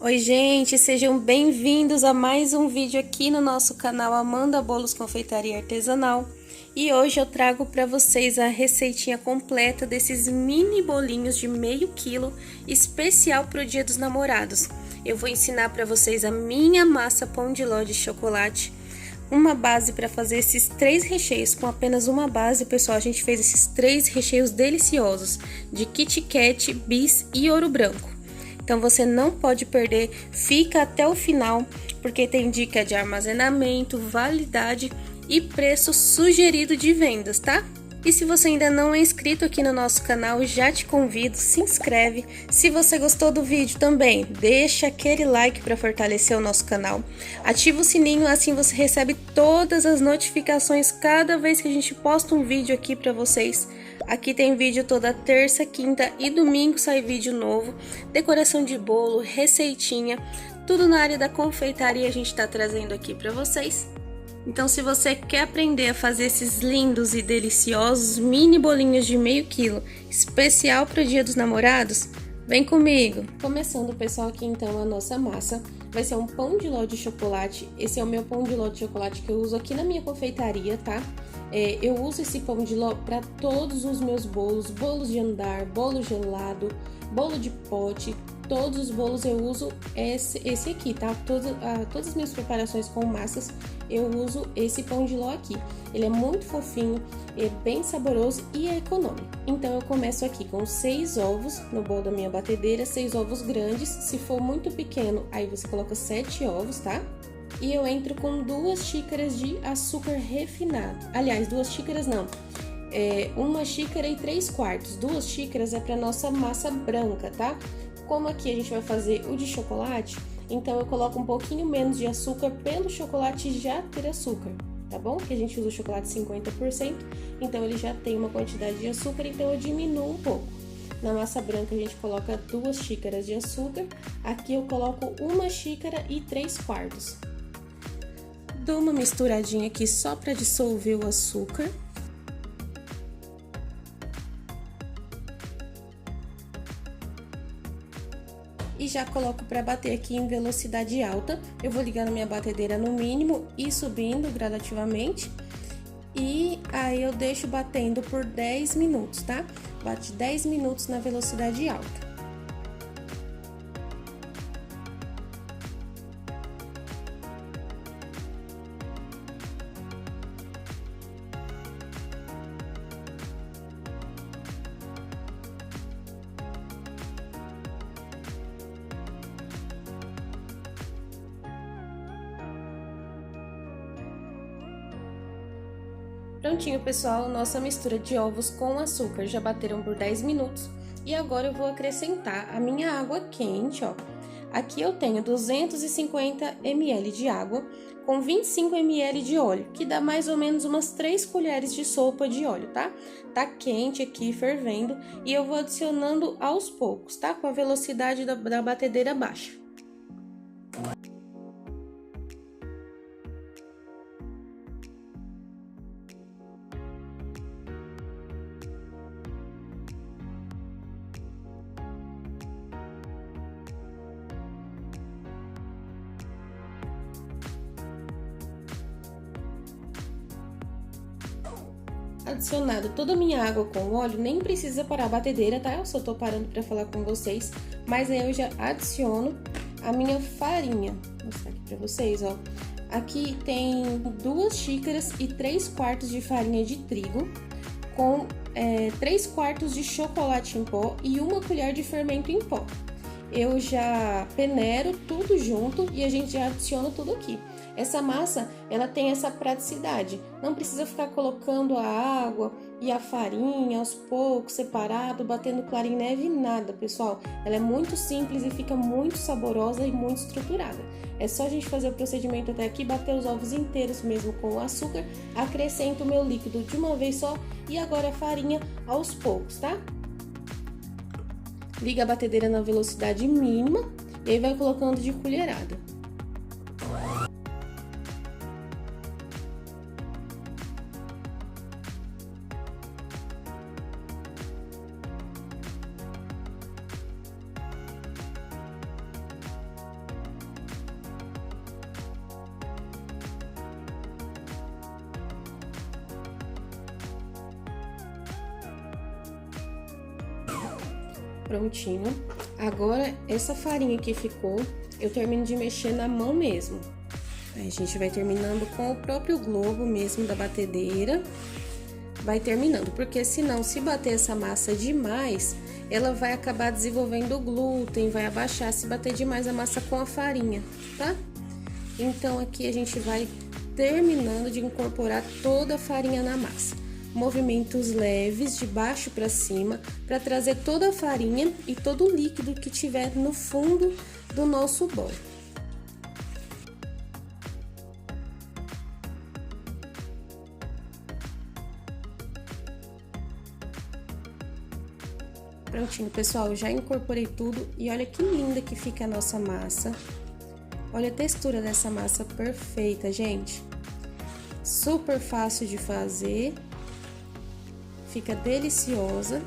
Oi, gente, sejam bem-vindos a mais um vídeo aqui no nosso canal Amanda Bolos Confeitaria Artesanal. E hoje eu trago para vocês a receitinha completa desses mini bolinhos de meio quilo, especial para o Dia dos Namorados. Eu vou ensinar para vocês a minha massa pão de ló de chocolate, uma base para fazer esses 3 recheios. Com apenas uma base, pessoal, a gente fez esses 3 recheios deliciosos de Kit Kat, Bis e Ouro Branco. Então você não pode perder, fica até o final, porque tem dica de armazenamento, validade e preço sugerido de vendas, tá? E se você ainda não é inscrito aqui no nosso canal, já te convido, se inscreve. Se você gostou do vídeo também, deixa aquele like para fortalecer o nosso canal. Ativa o sininho, assim você recebe todas as notificações cada vez que a gente posta um vídeo aqui para vocês. Aqui tem vídeo toda terça, quinta e domingo sai vídeo novo, decoração de bolo, receitinha, tudo na área da confeitaria a gente tá trazendo aqui para vocês. Então, se você quer aprender a fazer esses lindos e deliciosos mini bolinhos de meio quilo, especial para o Dia dos Namorados, vem comigo! Começando, pessoal, aqui então a nossa massa. Vai ser um pão de ló de chocolate. Esse é o meu pão de ló de chocolate que eu uso aqui na minha confeitaria, tá? Eu uso esse pão de ló para todos os meus bolos, bolos de andar, bolo gelado, bolo de pote. Todos os bolos eu uso esse aqui, tá? Todas as minhas preparações com massas, eu uso esse pão de ló aqui. Ele é muito fofinho, é bem saboroso e é econômico. Então, eu começo aqui com 6 ovos no bolo da minha batedeira, 6 ovos grandes. Se for muito pequeno, aí você coloca 7 ovos, tá? E eu entro com 2 xícaras de açúcar refinado. Aliás, 2 xícaras não. 1 xícara e 3/4. 2 xícaras é para nossa massa branca, tá? Como aqui a gente vai fazer o de chocolate, então eu coloco um pouquinho menos de açúcar pelo chocolate já ter açúcar, tá bom? Que a gente usa o chocolate 50%, então ele já tem uma quantidade de açúcar, então eu diminuo um pouco. Na massa branca a gente coloca 2 xícaras de açúcar, aqui eu coloco 1 xícara e 3/4. Dou uma misturadinha aqui só para dissolver o açúcar. E já coloco para bater aqui em velocidade alta. Eu vou ligar na minha batedeira no mínimo e subindo gradativamente. E aí eu deixo batendo por 10 minutos, tá? Bate 10 minutos na velocidade alta. Prontinho, pessoal, nossa mistura de ovos com açúcar já bateram por 10 minutos. E agora eu vou acrescentar a minha água quente, ó. Aqui eu tenho 250 ml de água com 25 ml de óleo, que dá mais ou menos umas 3 colheres de sopa de óleo, tá? Tá quente aqui, fervendo, e eu vou adicionando aos poucos, tá? Com a velocidade da batedeira baixa. Adicionado toda a minha água com óleo, nem precisa parar a batedeira, tá? Eu só tô parando pra falar com vocês, mas aí eu já adiciono a minha farinha. Vou mostrar aqui pra vocês, ó. Aqui tem 2 xícaras e 3/4 de farinha de trigo, com 3/4 de chocolate em pó e 1 colher de fermento em pó. Eu já peneiro tudo junto e a gente já adiciona tudo aqui. Essa massa, ela tem essa praticidade, não precisa ficar colocando a água e a farinha aos poucos, separado, batendo clara em neve, nada, pessoal. Ela é muito simples e fica muito saborosa e muito estruturada. É só a gente fazer o procedimento até aqui, bater os ovos inteiros mesmo com o açúcar, acrescento o meu líquido de uma vez só e agora a farinha aos poucos, tá? Liga a batedeira na velocidade mínima e aí vai colocando de colherada. Prontinho. Agora, essa farinha que ficou, eu termino de mexer na mão mesmo. Aí, a gente vai terminando com o próprio globo mesmo da batedeira. Vai terminando, porque senão, se bater essa massa demais, ela vai acabar desenvolvendo glúten, vai abaixar se bater demais a massa com a farinha, tá? Então, aqui a gente vai terminando de incorporar toda a farinha na massa. Movimentos leves, de baixo para cima, para trazer toda a farinha e todo o líquido que tiver no fundo do nosso bolo. Prontinho, pessoal, eu já incorporei tudo e olha que linda que fica a nossa massa. Olha a textura dessa massa perfeita, gente. Super fácil de fazer. Fica deliciosa.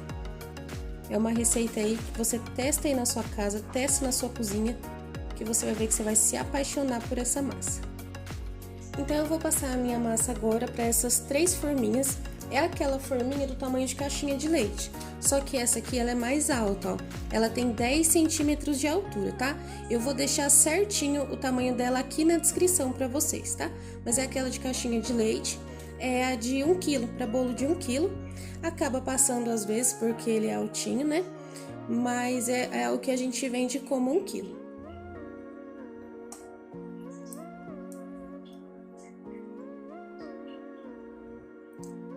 É uma receita aí que você testa aí na sua casa, testa na sua cozinha, que você vai ver que você vai se apaixonar por essa massa. Então, eu vou passar a minha massa agora para essas 3 forminhas. É aquela forminha do tamanho de caixinha de leite, só que essa aqui ela é mais alta, ó. Ela tem 10 centímetros de altura, tá? Eu vou deixar certinho o tamanho dela aqui na descrição para vocês, tá? Mas é aquela de caixinha de leite, é a de 1 kg, para bolo de 1 kg. Acaba passando às vezes porque ele é altinho, né? Mas é o que a gente vende como 1 kg.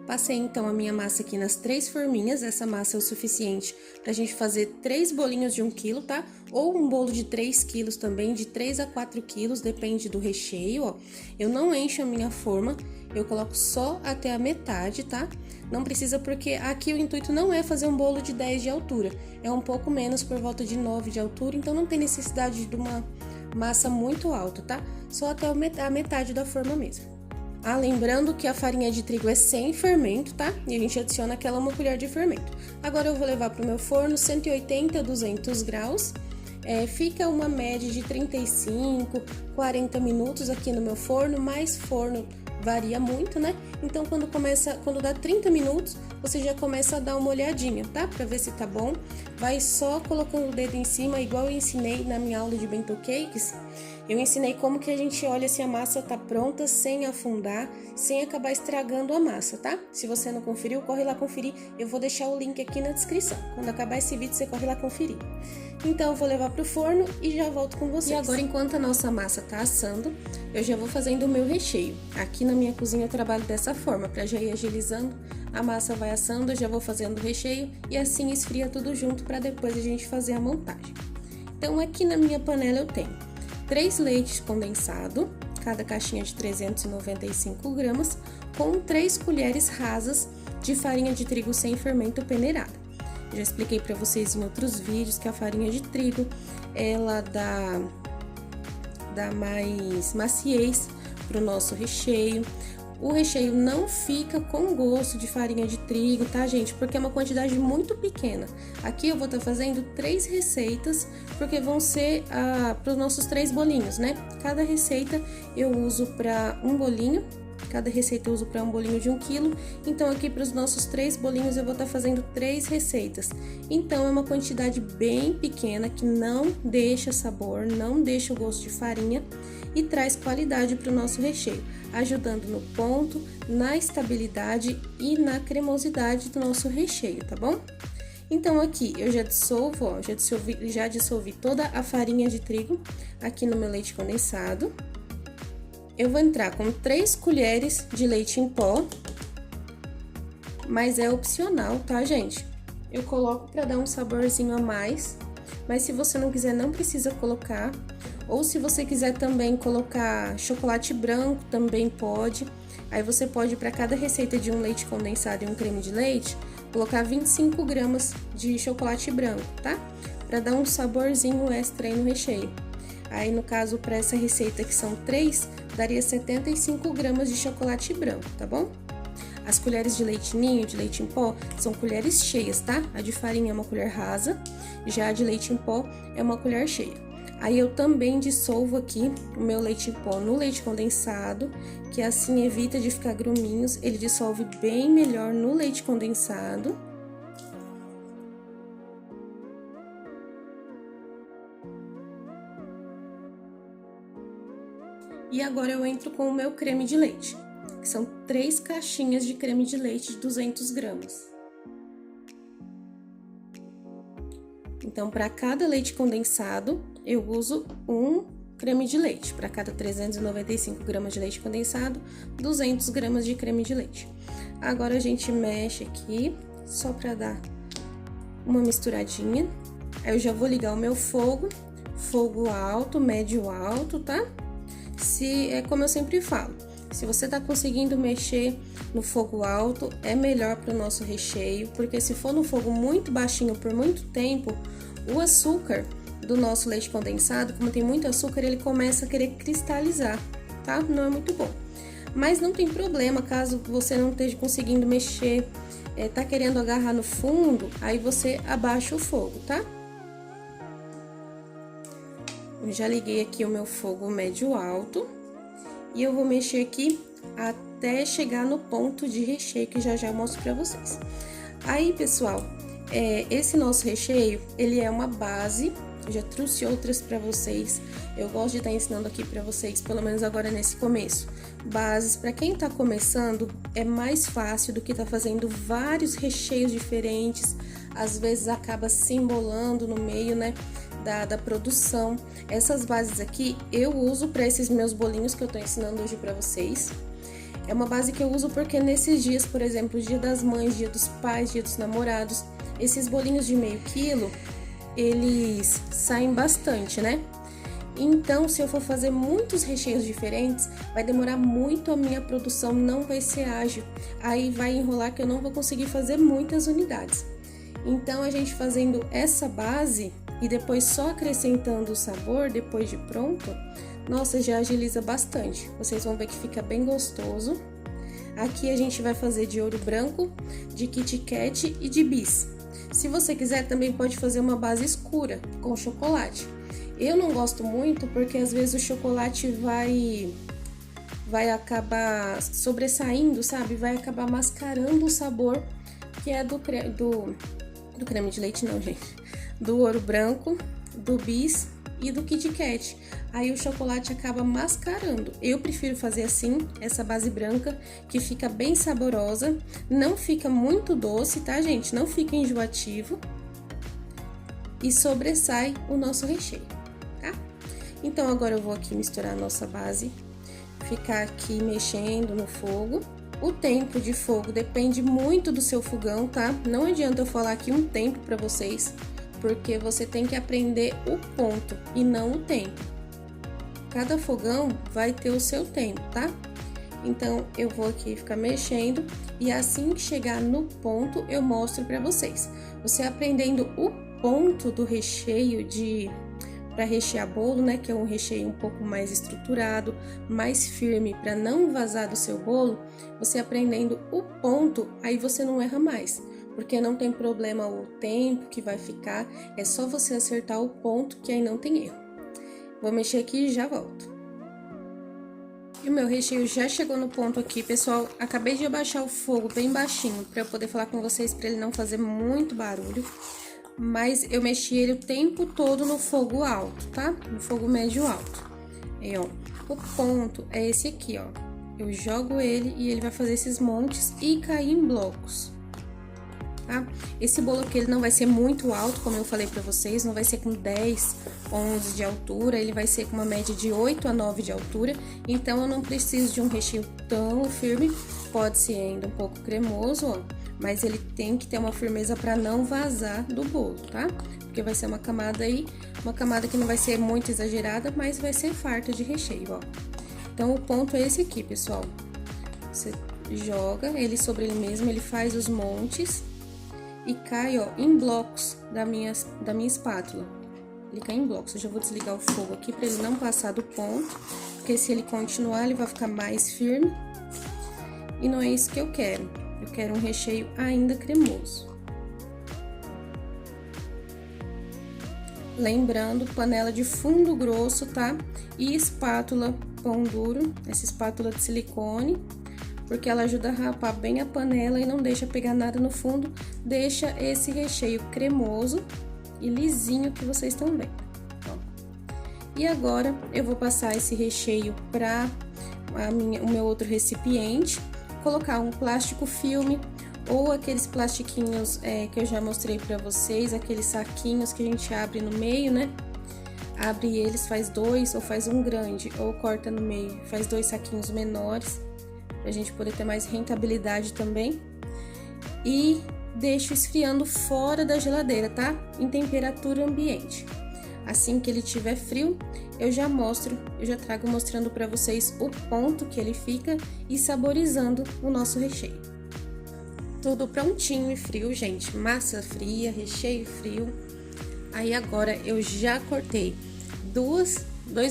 Passei então a minha massa aqui nas 3 forminhas, essa massa é o suficiente pra gente fazer 3 bolinhos de 1 kg, tá? Ou um bolo de 3 quilos também, de 3 a 4 quilos, depende do recheio, ó. Eu não encho a minha forma, eu coloco só até a metade, tá? Não precisa porque aqui o intuito não é fazer um bolo de 10 de altura, é um pouco menos, por volta de 9 de altura, então não tem necessidade de uma massa muito alta, tá? Só até a metade da forma mesmo. Ah, lembrando que a farinha de trigo é sem fermento, tá? E a gente adiciona aquela 1 colher de fermento. Agora eu vou levar para o meu forno, 180 a 200 graus. Fica uma média de 35, 40 minutos aqui no meu forno, mas forno varia muito, né? Então, quando dá 30 minutos, você já começa a dar uma olhadinha, tá? Pra ver se tá bom. Vai só colocando o dedo em cima, igual eu ensinei na minha aula de bento cakes. Eu ensinei como que a gente olha se a massa tá pronta, sem afundar, sem acabar estragando a massa, tá? Se você não conferiu, corre lá conferir. Eu vou deixar o link aqui na descrição. Quando acabar esse vídeo, você corre lá conferir. Então, eu vou levar pro forno e já volto com vocês. E agora, enquanto a nossa massa tá assando, eu já vou fazendo o meu recheio. Aqui na minha cozinha eu trabalho dessa forma, pra já ir agilizando. A massa vai assando, eu já vou fazendo o recheio e assim esfria tudo junto pra depois a gente fazer a montagem. Então, aqui na minha panela eu tenho 3 leites condensados, cada caixinha de 395 gramas, com 3 colheres rasas de farinha de trigo sem fermento peneirada. Já expliquei para vocês em outros vídeos que a farinha de trigo, ela dá mais maciez para o nosso recheio. O recheio não fica com gosto de farinha de trigo, tá, gente? Porque é uma quantidade muito pequena. Aqui eu vou estar fazendo 3 receitas, porque vão ser para os nossos 3 bolinhos, né? Cada receita eu uso para um bolinho, cada receita eu uso para um bolinho de 1 kg. Então, aqui para os nossos 3 bolinhos eu vou estar fazendo 3 receitas. Então, é uma quantidade bem pequena que não deixa sabor, não deixa o gosto de farinha e traz qualidade para o nosso recheio, ajudando no ponto, na estabilidade e na cremosidade do nosso recheio, tá bom? Então, aqui eu já dissolvo, ó, já dissolvi toda a farinha de trigo aqui no meu leite condensado. Eu vou entrar com 3 colheres de leite em pó, mas é opcional, tá, gente? Eu coloco para dar um saborzinho a mais, mas se você não quiser, não precisa colocar. Ou se você quiser também colocar chocolate branco, também pode. Aí você pode, para cada receita de um leite condensado e um creme de leite, colocar 25 gramas de chocolate branco, tá? Para dar um saborzinho extra aí no recheio. Aí, no caso, para essa receita que são 3, daria 75 gramas de chocolate branco, tá bom? As colheres de leite ninho, de leite em pó, são colheres cheias, tá? A de farinha é uma colher rasa, já a de leite em pó é uma colher cheia. Aí eu também dissolvo aqui o meu leite em pó no leite condensado, que assim evita de ficar gruminhos, ele dissolve bem melhor no leite condensado. E agora eu entro com o meu creme de leite, que são 3 caixinhas de creme de leite de 200 gramas. Então, para cada leite condensado, eu uso um creme de leite. Para cada 395 gramas de leite condensado, 200 gramas de creme de leite. Agora, a gente mexe aqui, só para dar uma misturadinha. Aí, eu já vou ligar o meu fogo alto, médio alto, tá? É como eu sempre falo, se você tá conseguindo mexer no fogo alto, é melhor para o nosso recheio, porque se for no fogo muito baixinho por muito tempo, o açúcar do nosso leite condensado, como tem muito açúcar, ele começa a querer cristalizar, tá? Não é muito bom. Mas não tem problema, caso você não esteja conseguindo mexer, tá querendo agarrar no fundo, aí você abaixa o fogo, tá? Eu já liguei aqui o meu fogo médio alto e eu vou mexer aqui até chegar no ponto de recheio que já eu mostro pra vocês. Aí, pessoal, esse nosso recheio, ele é uma base, eu já trouxe outras pra vocês, eu gosto de estar ensinando aqui pra vocês, pelo menos agora nesse começo. Bases, pra quem tá começando, é mais fácil do que tá fazendo vários recheios diferentes, às vezes acaba se embolando no meio, né, da produção. Essas bases aqui eu uso para esses meus bolinhos que eu tô ensinando hoje pra vocês. É uma base que eu uso porque nesses dias, por exemplo, Dia das Mães, Dia dos Pais, Dia dos Namorados, esses bolinhos de meio quilo, eles saem bastante, né? Então, se eu for fazer muitos recheios diferentes, vai demorar muito, a minha produção não vai ser ágil. Aí vai enrolar que eu não vou conseguir fazer muitas unidades. Então, a gente fazendo essa base e depois só acrescentando o sabor depois de pronto, nossa, já agiliza bastante. Vocês vão ver que fica bem gostoso. Aqui a gente vai fazer de ouro branco, de Kit Kat e de bis. Se você quiser, também pode fazer uma base escura com chocolate. Eu não gosto muito porque às vezes o chocolate vai acabar sobressaindo, sabe? Vai acabar mascarando o sabor que é do creme de leite, não, gente. Do ouro branco, do bis e do Kit Kat. Aí o chocolate acaba mascarando. Eu prefiro fazer assim, essa base branca, que fica bem saborosa. Não fica muito doce, tá, gente? Não fica enjoativo. E sobressai o nosso recheio, tá? Então, agora eu vou aqui misturar a nossa base. Ficar aqui mexendo no fogo. O tempo de fogo depende muito do seu fogão, tá? Não adianta eu falar aqui um tempo pra vocês, porque você tem que aprender o ponto e não o tempo. Cada fogão vai ter o seu tempo, tá? Então, eu vou aqui ficar mexendo e assim que chegar no ponto, eu mostro pra vocês. Você aprendendo o ponto do recheio para rechear bolo, né? Que é um recheio um pouco mais estruturado, mais firme, para não vazar do seu bolo. Você aprendendo o ponto, aí você não erra mais. Porque não tem problema o tempo que vai ficar, é só você acertar o ponto que aí não tem erro. Vou mexer aqui e já volto. E o meu recheio já chegou no ponto aqui, pessoal. Acabei de abaixar o fogo bem baixinho para eu poder falar com vocês, para ele não fazer muito barulho. Mas eu mexi ele o tempo todo no fogo alto, tá? No fogo médio alto. Aí, ó, o ponto é esse aqui, ó. Eu jogo ele e ele vai fazer esses montes e cair em blocos. Tá? Esse bolo aqui, ele não vai ser muito alto, como eu falei pra vocês, não vai ser com 10, 11 de altura, ele vai ser com uma média de 8 a 9 de altura, então eu não preciso de um recheio tão firme, pode ser ainda um pouco cremoso, ó, mas ele tem que ter uma firmeza pra não vazar do bolo, tá? Porque vai ser uma camada aí, uma camada que não vai ser muito exagerada, mas vai ser farta de recheio, ó. Então, o ponto é esse aqui, pessoal. Você joga ele sobre ele mesmo, ele faz os montes e cai, ó, em blocos da minha espátula. Ele cai em blocos. Eu já vou desligar o fogo aqui pra ele não passar do ponto, porque se ele continuar, ele vai ficar mais firme. E não é isso que eu quero. Eu quero um recheio ainda cremoso. Lembrando, panela de fundo grosso, tá? E espátula pão duro, essa espátula de silicone, porque ela ajuda a rapar bem a panela e não deixa pegar nada no fundo, deixa esse recheio cremoso e lisinho que vocês estão vendo. Ó. E agora, eu vou passar esse recheio para o meu outro recipiente, colocar um plástico filme ou aqueles plastiquinhos que eu já mostrei para vocês, aqueles saquinhos que a gente abre no meio, né? Abre eles, faz dois ou faz um grande, ou corta no meio, faz dois saquinhos menores, pra gente poder ter mais rentabilidade também. E deixo esfriando fora da geladeira, tá? Em temperatura ambiente. Assim que ele tiver frio, eu já trago mostrando para vocês o ponto que ele fica e saborizando o nosso recheio. Tudo prontinho e frio, gente. Massa fria, recheio frio. Aí agora eu já cortei dois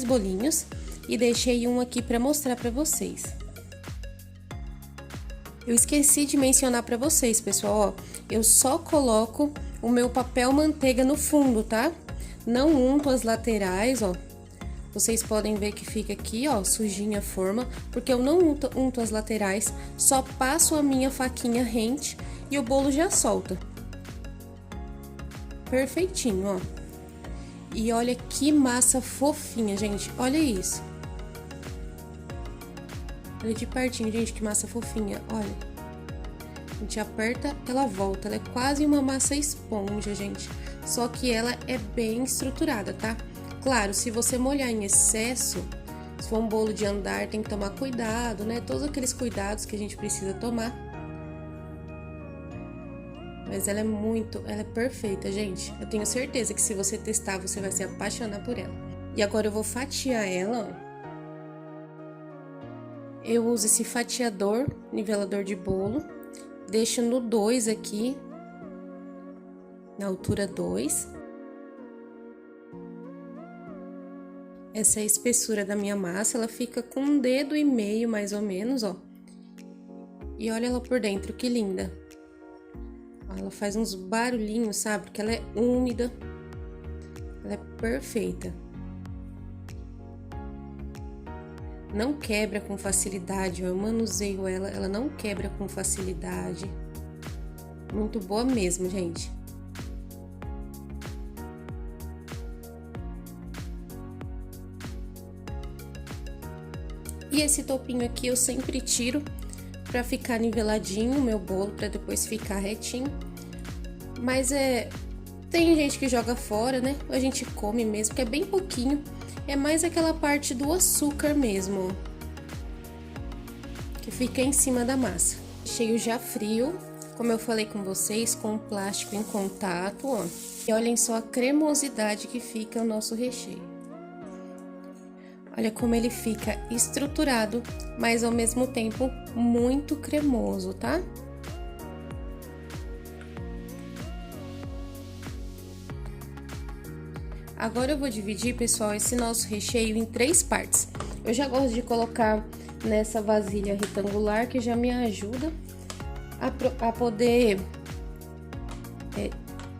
bolinhos e deixei um aqui para mostrar para vocês. Eu esqueci de mencionar para vocês, pessoal, ó, eu só coloco o meu papel manteiga no fundo, tá? Não unto as laterais, ó. Vocês podem ver que fica aqui, ó, sujinha a forma, porque eu não unto as laterais, só passo a minha faquinha rente e o bolo já solta. Perfeitinho, ó. E olha que massa fofinha, gente, olha isso. Olha de pertinho, gente, que massa fofinha, olha. A gente aperta, ela volta, ela é quase uma massa esponja, gente. Só que ela é bem estruturada, tá? Claro, se você molhar em excesso, se for um bolo de andar, tem que tomar cuidado, né? Todos aqueles cuidados que a gente precisa tomar. Mas ela é perfeita, gente. Eu tenho certeza que se você testar, você vai se apaixonar por ela. E agora eu vou fatiar ela, ó. Eu uso esse fatiador, nivelador de bolo, deixo no 2 aqui, na altura 2. Essa é a espessura da minha massa, ela fica com 1,5 dedo mais ou menos, ó. E olha ela por dentro, que linda. Ela faz uns barulhinhos, sabe? Porque ela é úmida, ela é perfeita. Não quebra com facilidade, eu manuseio ela não quebra com facilidade. Muito boa mesmo, gente. E esse topinho aqui eu sempre tiro pra ficar niveladinho o meu bolo, pra depois ficar retinho. Mas tem gente que joga fora, né? A gente come mesmo, que é bem pouquinho. É mais aquela parte do açúcar mesmo, ó, que fica em cima da massa. Recheio já frio, como eu falei com vocês, com o plástico em contato, ó. E olhem só a cremosidade que fica o nosso recheio. Olha como ele fica estruturado, mas ao mesmo tempo muito cremoso, tá? Agora eu vou dividir, pessoal, esse nosso recheio em 3 partes. Eu já gosto de colocar nessa vasilha retangular, que já me ajuda a poder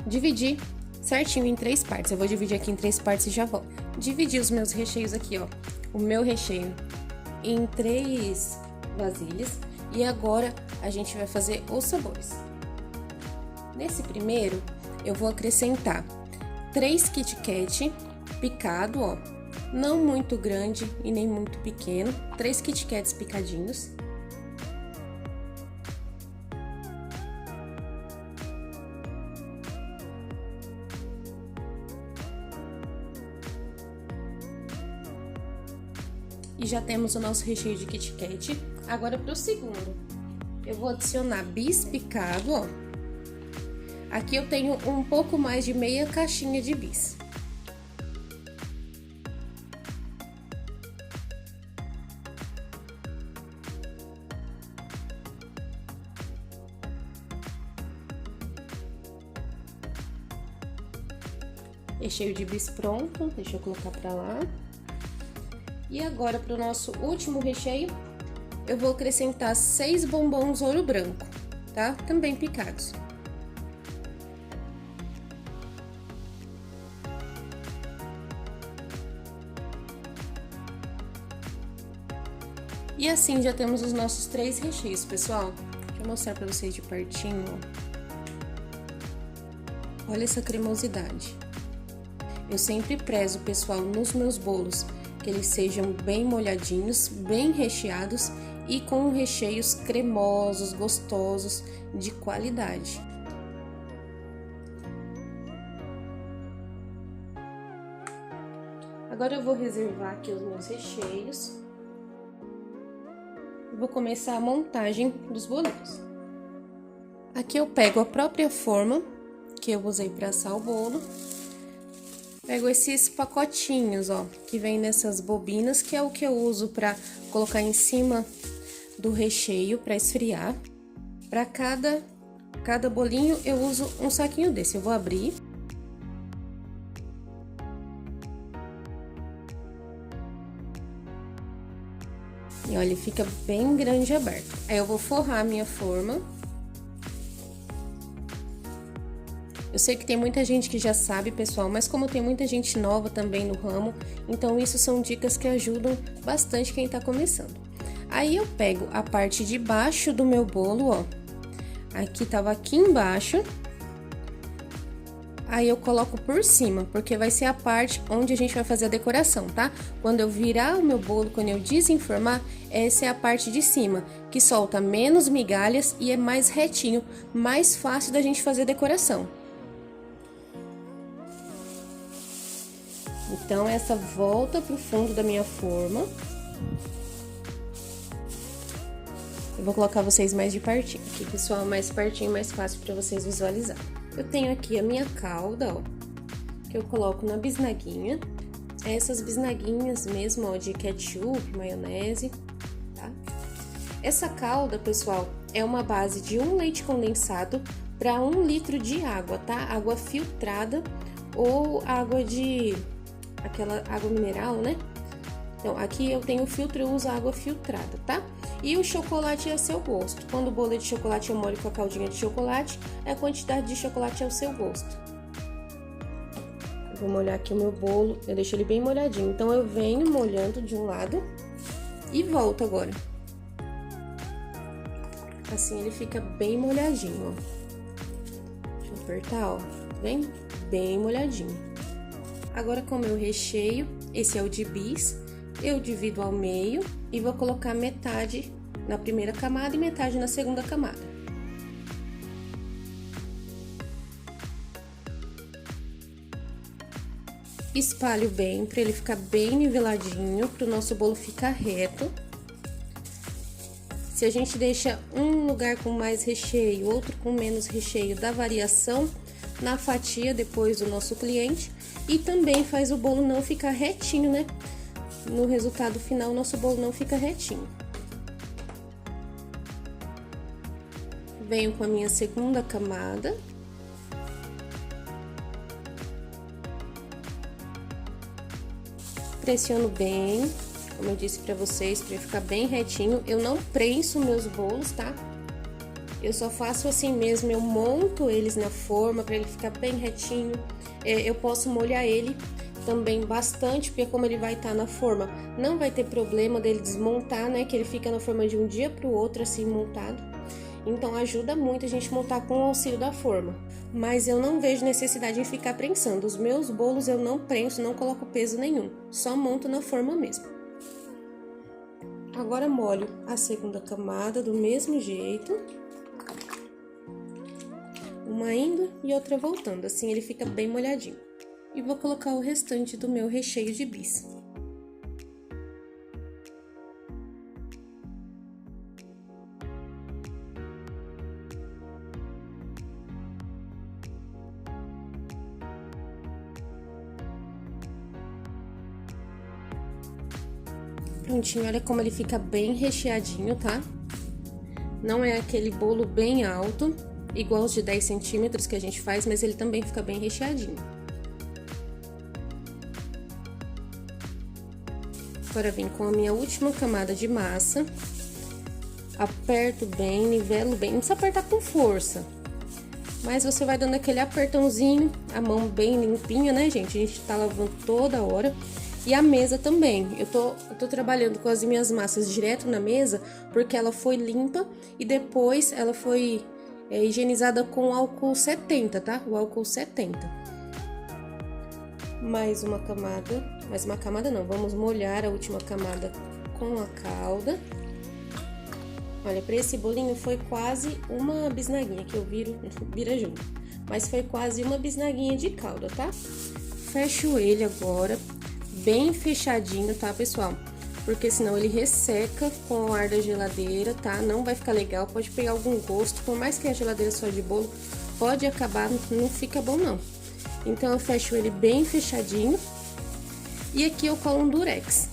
dividir certinho em 3 partes. Eu vou dividir aqui em 3 partes e já volto. Dividir os meus recheios aqui, ó, o meu recheio em 3 vasilhas. E agora a gente vai fazer os sabores. Nesse primeiro, eu vou acrescentar 3 Kit Kat picado, ó, não muito grande e nem muito pequeno, 3 Kit Kats picadinhos. E já temos o nosso recheio de Kit Kat. Agora para o segundo, eu vou adicionar bis picado, ó. Aqui eu tenho um pouco mais de meia caixinha de bis. Recheio de bis pronto, deixa eu colocar pra lá. E agora, para o nosso último recheio, eu vou acrescentar 6 bombons ouro branco, tá? Também picados. E assim já temos os nossos 3 recheios, pessoal. Deixa eu mostrar pra vocês de pertinho, ó. Olha essa cremosidade. Eu sempre prezo, pessoal, nos meus bolos, que eles sejam bem molhadinhos, bem recheados e com recheios cremosos, gostosos, de qualidade. Agora eu vou reservar aqui os meus recheios. Vou começar a montagem dos bolinhos. Aqui eu pego a própria forma que eu usei para assar o bolo. Pego esses pacotinhos, ó, que vem nessas bobinas, que é o que eu uso para colocar em cima do recheio para esfriar. Para cada bolinho eu uso um saquinho desse. Eu vou abrir. E olha, ele fica bem grande e aberto. Aí eu vou forrar a minha forma. Eu sei que tem muita gente que já sabe, pessoal, mas como tem muita gente nova também no ramo, então isso são dicas que ajudam bastante quem tá começando. Aí eu pego a parte de baixo do meu bolo, ó. Aqui tava aqui embaixo. Aí eu coloco por cima, porque vai ser a parte onde a gente vai fazer a decoração, tá? Quando eu virar o meu bolo, quando eu desenformar, essa é a parte de cima, que solta menos migalhas e é mais retinho, mais fácil da gente fazer a decoração. Então, essa volta pro fundo da minha forma. Eu vou colocar vocês mais de pertinho aqui, pessoal, mais pertinho, mais fácil para vocês visualizarem. Eu tenho aqui a minha calda, ó, que eu coloco na bisnaguinha. Essas bisnaguinhas mesmo, ó, de ketchup, maionese, tá? Essa calda, pessoal, é uma base de 1 leite condensado para 1 litro de água, tá? Água filtrada ou água de... aquela água mineral, né? Então, aqui eu tenho filtro, eu uso água filtrada, tá? E o chocolate é a seu gosto. Quando o bolo é de chocolate, eu molho com a caldinha de chocolate, a quantidade de chocolate é ao seu gosto. Eu vou molhar aqui o meu bolo, eu deixo ele bem molhadinho. Então, eu venho molhando de um lado e volto agora. Assim, ele fica bem molhadinho, ó. Deixa eu apertar, ó. Vem bem molhadinho. Agora, com o meu recheio, esse é o de bis, eu divido ao meio e vou colocar metade na primeira camada e metade na segunda camada. Espalho bem para ele ficar bem niveladinho, para o nosso bolo ficar reto. Se a gente deixa um lugar com mais recheio, outro com menos recheio, dá variação na fatia depois do nosso cliente e também faz o bolo não ficar retinho, né? No resultado final, nosso bolo não fica retinho. Venho com a minha segunda camada. Pressiono bem, como eu disse pra vocês, pra ficar bem retinho. Eu não prenso meus bolos, tá? Eu só faço assim mesmo, eu monto eles na forma pra ele ficar bem retinho. Eu posso molhar ele também bastante, porque como ele vai estar na forma, não vai ter problema dele desmontar, né? Que ele fica na forma de um dia pro outro, assim, montado. Então, ajuda muito a gente montar com o auxílio da forma. Mas eu não vejo necessidade em ficar prensando. Os meus bolos eu não prenso, não coloco peso nenhum. Só monto na forma mesmo. Agora, molho a segunda camada do mesmo jeito. Uma indo e outra voltando, assim ele fica bem molhadinho. E vou colocar o restante do meu recheio de bis. Prontinho, olha como ele fica bem recheadinho, tá? Não é aquele bolo bem alto, igual os de 10 centímetros que a gente faz, mas ele também fica bem recheadinho. Agora, vim com a minha última camada de massa. Aperto bem, nivelo bem. Não precisa apertar com força. Mas você vai dando aquele apertãozinho, a mão bem limpinha, né, gente? A gente tá lavando toda hora. E a mesa também. Eu tô trabalhando com as minhas massas direto na mesa, porque ela foi limpa e depois ela foi higienizada com álcool 70, tá? O álcool 70. mais uma camada não, vamos molhar a última camada com a calda. Olha, para esse bolinho foi quase uma bisnaguinha, que eu vira junto, mas foi quase uma bisnaguinha de calda, tá? Fecho ele agora, bem fechadinho, tá, pessoal? Porque senão ele resseca com o ar da geladeira, tá? Não vai ficar legal, pode pegar algum gosto, por mais que a geladeira só de bolo, pode acabar, não fica bom não. Então, eu fecho ele bem fechadinho e aqui eu colo um durex,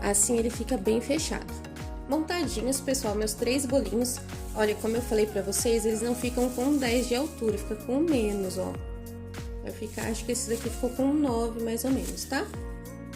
assim ele fica bem fechado. Montadinhos, pessoal, meus 3 bolinhos, olha, como eu falei pra vocês, eles não ficam com 10 de altura, fica com menos, ó. Vai ficar, acho que esse daqui ficou com 9, mais ou menos, tá?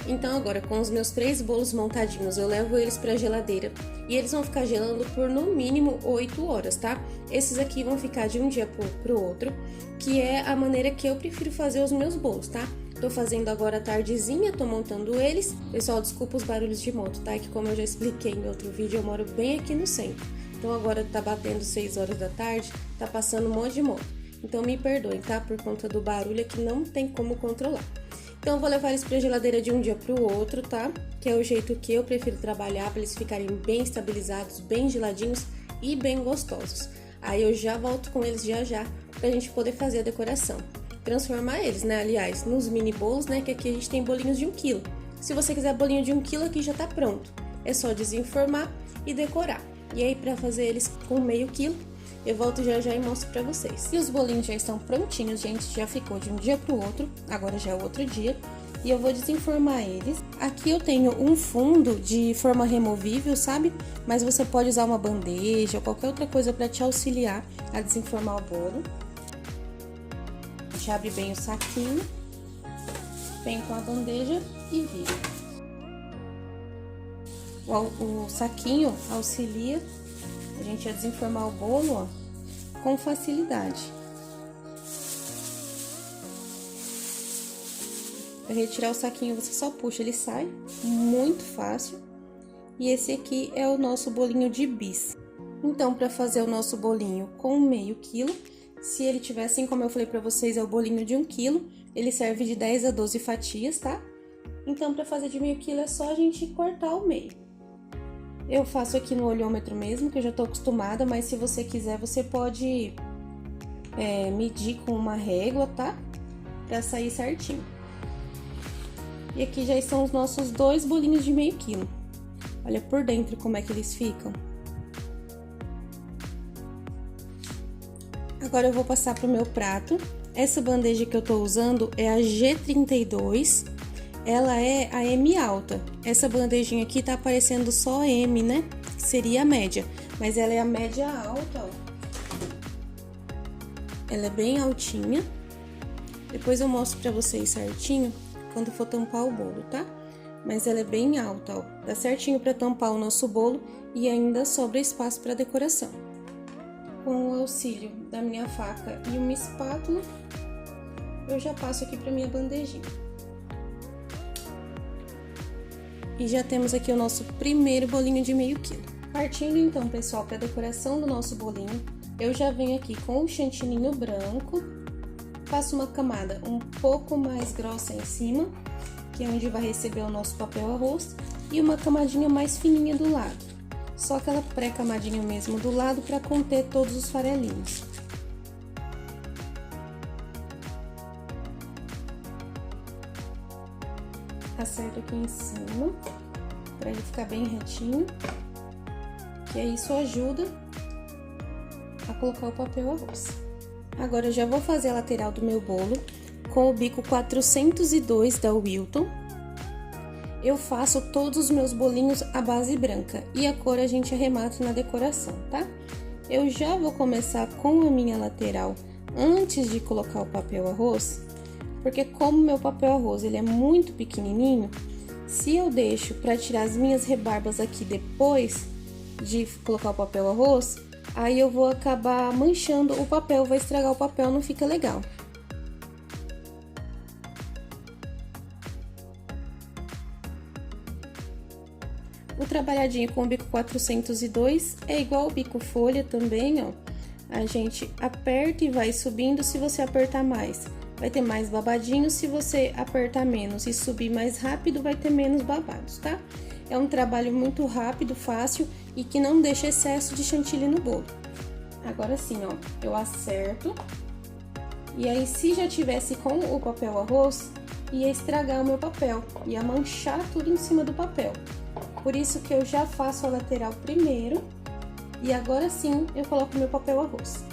Então, agora, com os meus 3 bolos montadinhos, eu levo eles pra geladeira e eles vão ficar gelando por, no mínimo, 8 horas, tá? Esses aqui vão ficar de um dia pro outro, que é a maneira que eu prefiro fazer os meus bolos, tá? Tô fazendo agora à tardezinha, tô montando eles. Pessoal, desculpa os barulhos de moto, tá? Que como eu já expliquei em outro vídeo, eu moro bem aqui no centro. Então, agora tá batendo 6 horas da tarde, tá passando um monte de moto. Então, me perdoem, tá? Por conta do barulho que não tem como controlar. Então, eu vou levar eles pra geladeira de um dia pro outro, tá? Que é o jeito que eu prefiro trabalhar, pra eles ficarem bem estabilizados, bem geladinhos e bem gostosos. Aí, eu já volto com eles já, pra gente poder fazer a decoração. Transformar eles, né, aliás, nos mini bolos, né, que aqui a gente tem bolinhos de 1 kg. Se você quiser bolinho de 1 kg, aqui já tá pronto. É só desenformar e decorar. E aí, pra fazer eles com meio quilo, eu volto já e mostro pra vocês. E os bolinhos já estão prontinhos, gente, já ficou de um dia pro outro, agora já é o outro dia. E eu vou desenformar eles. Aqui eu tenho um fundo de forma removível, sabe? Mas você pode usar uma bandeja ou qualquer outra coisa pra te auxiliar a desenformar o bolo. A gente abre bem o saquinho, vem com a bandeja e vira. O saquinho auxilia a gente a desenformar o bolo, ó, com facilidade. Para retirar o saquinho, você só puxa, ele sai, muito fácil. E esse aqui é o nosso bolinho de bis. Então, para fazer o nosso bolinho com meio quilo, se ele tiver, assim como eu falei para vocês, é o bolinho de 1 kg, ele serve de 10 a 12 fatias, tá? Então, para fazer de meio quilo, é só a gente cortar o meio. Eu faço aqui no olhômetro mesmo, que eu já tô acostumada, mas se você quiser, você pode medir com uma régua, tá? Pra sair certinho. E aqui já estão os nossos 2 bolinhos de meio quilo. Olha por dentro como é que eles ficam. Agora eu vou passar pro meu prato. Essa bandeja que eu tô usando é a G32. Ela é a M alta. Essa bandejinha aqui tá aparecendo só M, né? Que seria a média. Mas ela é a média alta, ó. Ela é bem altinha. Depois eu mostro pra vocês certinho quando for tampar o bolo, tá? Mas ela é bem alta, ó. Dá certinho pra tampar o nosso bolo e ainda sobra espaço pra decoração. Com o auxílio da minha faca e uma espátula, eu já passo aqui pra minha bandejinha. E já temos aqui o nosso primeiro bolinho de meio quilo. Partindo então, pessoal, para a decoração do nosso bolinho, eu já venho aqui com o chantininho branco, faço uma camada um pouco mais grossa em cima, que é onde vai receber o nosso papel arroz, e uma camadinha mais fininha do lado. Só aquela pré-camadinha mesmo do lado para conter todos os farelinhos. Acerto aqui em cima, para ele ficar bem retinho, que aí isso ajuda a colocar o papel arroz. Agora eu já vou fazer a lateral do meu bolo com o bico 402 da Wilton. Eu faço todos os meus bolinhos à base branca e a cor a gente arremata na decoração, tá? Eu já vou começar com a minha lateral antes de colocar o papel arroz, porque como meu papel arroz ele é muito pequenininho, se eu deixo para tirar as minhas rebarbas aqui depois de colocar o papel arroz, aí eu vou acabar manchando o papel, vai estragar o papel, não fica legal. O trabalhadinho com o bico 402 é igual o bico folha também, ó. A gente aperta e vai subindo, se você apertar mais, vai ter mais babadinho. Se você apertar menos e subir mais rápido, vai ter menos babados, tá? É um trabalho muito rápido, fácil e que não deixa excesso de chantilly no bolo. Agora sim, ó, eu acerto. E aí, se já tivesse com o papel arroz, ia estragar o meu papel, ia manchar tudo em cima do papel. Por isso que eu já faço a lateral primeiro e agora sim eu coloco meu papel arroz.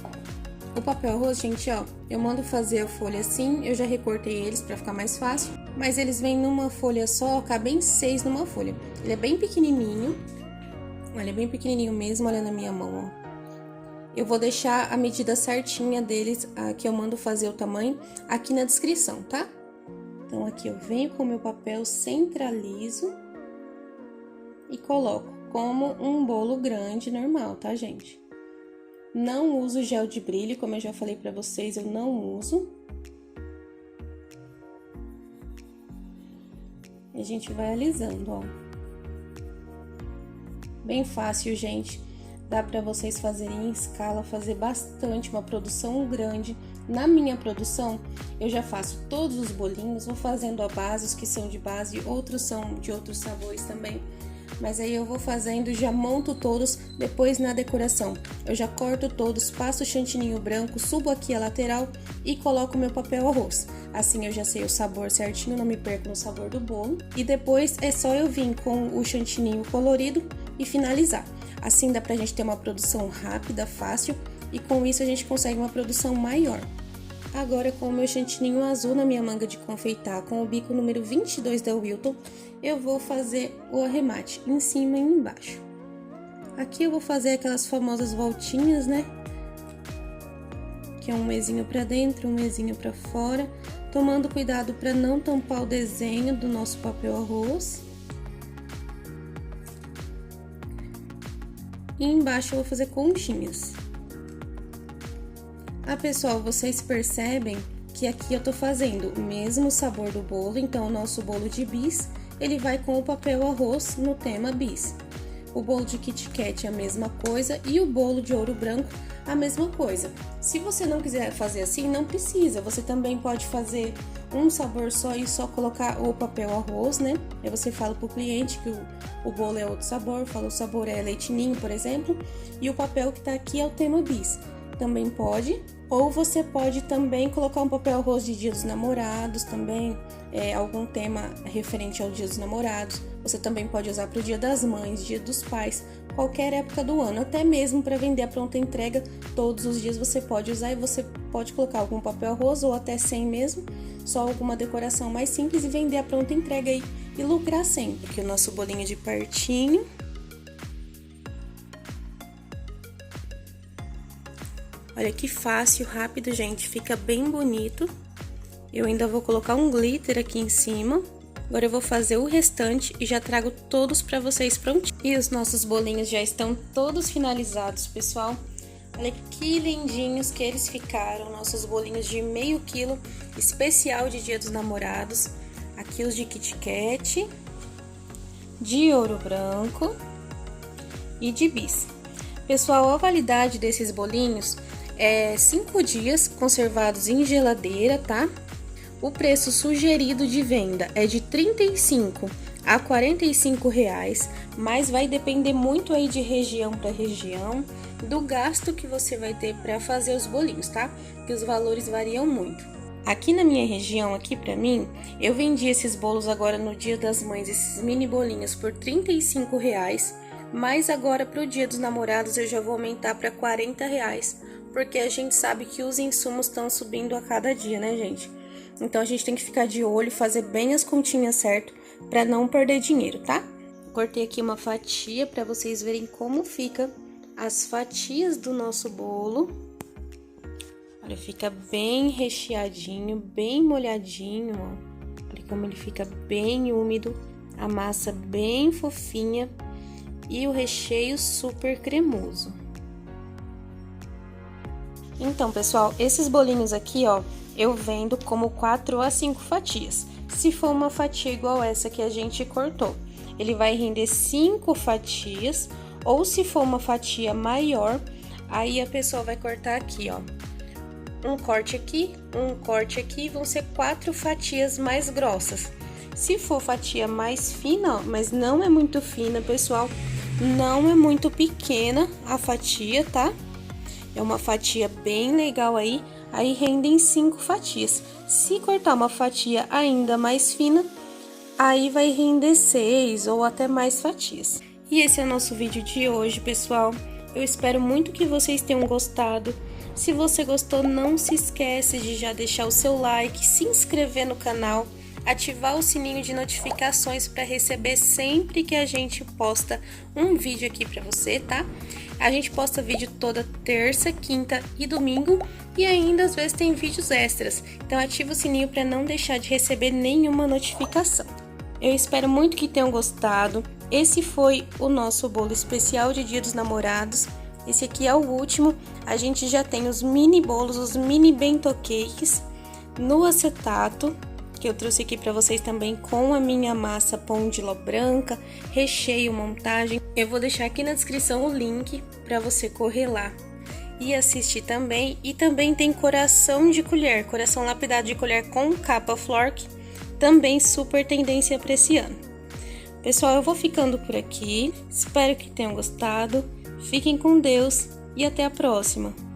O papel arroz, gente, ó, eu mando fazer a folha assim, eu já recortei eles pra ficar mais fácil, mas eles vêm numa folha só, cabem 6 numa folha. Ele é bem pequenininho, olha, é bem pequenininho mesmo, olha na minha mão, ó. Eu vou deixar a medida certinha deles, que eu mando fazer o tamanho, aqui na descrição, tá? Então, aqui eu venho com o meu papel, centralizo e coloco como um bolo grande normal, tá, gente? Não uso gel de brilho, como eu já falei pra vocês, eu não uso. E a gente vai alisando, ó. Bem fácil, gente. Dá pra vocês fazerem em escala, fazer bastante, uma produção grande. Na minha produção, eu já faço todos os bolinhos, vou fazendo a base, os que são de base, outros são de outros sabores também. Mas aí eu vou fazendo, já monto todos, depois na decoração. Eu já corto todos, passo o chantininho branco, subo aqui a lateral e coloco meu papel arroz. Assim eu já sei o sabor certinho, não me perco no sabor do bolo. E depois é só eu vir com o chantininho colorido e finalizar. Assim dá pra gente ter uma produção rápida, fácil, e com isso a gente consegue uma produção maior. Agora, com o meu chantininho azul na minha manga de confeitar, com o bico número 22 da Wilton, eu vou fazer o arremate em cima e embaixo. Aqui eu vou fazer aquelas famosas voltinhas, né? Que é um mesinho pra dentro, um mesinho pra fora, tomando cuidado pra não tampar o desenho do nosso papel arroz. E embaixo eu vou fazer conchinhas. Pessoal, vocês percebem que aqui eu tô fazendo o mesmo sabor do bolo, então o nosso bolo de bis, ele vai com o papel arroz no tema bis. O bolo de Kit Kat é a mesma coisa e o bolo de ouro branco a mesma coisa. Se você não quiser fazer assim, não precisa, você também pode fazer um sabor só e só colocar o papel arroz, né? Aí você fala pro cliente que o bolo é outro sabor, fala o sabor é leite ninho, por exemplo, e o papel que tá aqui é o tema bis. Também pode, ou você pode também colocar um papel arroz de Dia dos Namorados também, algum tema referente ao Dia dos Namorados. Você também pode usar para o Dia das Mães, Dia dos Pais, qualquer época do ano, até mesmo para vender a pronta entrega, todos os dias você pode usar e você pode colocar algum papel arroz ou até sem mesmo, só alguma decoração mais simples e vender a pronta entrega aí e lucrar sempre. Aqui o nosso bolinho de pertinho. Olha que fácil, rápido, gente, fica bem bonito. Eu ainda vou colocar um glitter aqui em cima. Agora eu vou fazer o restante e já trago todos pra vocês prontinhos. E os nossos bolinhos já estão todos finalizados, pessoal. Olha que lindinhos que eles ficaram, nossos bolinhos de meio quilo, especial de Dia dos Namorados. Aqui os de Kit Kat, de ouro branco e de bis. Pessoal, a validade desses bolinhos é 5 dias conservados em geladeira, tá? O preço sugerido de venda é de R$ 35 a R$ 45 reais, mas vai depender muito aí de região para região, do gasto que você vai ter para fazer os bolinhos, tá? Que os valores variam muito. Aqui na minha região, aqui pra mim, eu vendi esses bolos agora no Dia das Mães, esses mini bolinhos por R$ 35 reais, mas agora pro Dia dos Namorados eu já vou aumentar para R$ 40 reais, porque a gente sabe que os insumos estão subindo a cada dia, né, gente? Então a gente tem que ficar de olho, fazer bem as continhas certo para não perder dinheiro, tá? Cortei aqui uma fatia para vocês verem como fica as fatias do nosso bolo. Olha, fica bem recheadinho, bem molhadinho, ó. Olha como ele fica bem úmido, a massa bem fofinha e o recheio super cremoso. Então, pessoal, esses bolinhos aqui, ó, eu vendo como 4 a 5 fatias. Se for uma fatia igual essa que a gente cortou, ele vai render 5 fatias, ou se for uma fatia maior, aí a pessoa vai cortar aqui, ó, um corte aqui, vão ser 4 fatias mais grossas. Se for fatia mais fina, ó, mas não é muito fina, pessoal, não é muito pequena a fatia, tá? É uma fatia bem legal aí rendem 5 fatias. Se cortar uma fatia ainda mais fina, aí vai render 6 ou até mais fatias. E esse é o nosso vídeo de hoje, pessoal. Eu espero muito que vocês tenham gostado. Se você gostou, não se esquece de já deixar o seu like, se inscrever no canal, ativar o sininho de notificações para receber sempre que a gente posta um vídeo aqui para você, tá? A gente posta vídeo toda terça, quinta e domingo e ainda às vezes tem vídeos extras. Então ativa o sininho para não deixar de receber nenhuma notificação. Eu espero muito que tenham gostado. Esse foi o nosso bolo especial de Dia dos Namorados. Esse aqui é o último. A gente já tem os mini bolos, os mini bento cakes no acetato, que eu trouxe aqui para vocês também com a minha massa pão de ló branca, recheio, montagem. Eu vou deixar aqui na descrição o link para você correr lá e assistir também. E também tem coração de colher, coração lapidado de colher com capa flork, também super tendência para esse ano. Pessoal, eu vou ficando por aqui, espero que tenham gostado, fiquem com Deus e até a próxima!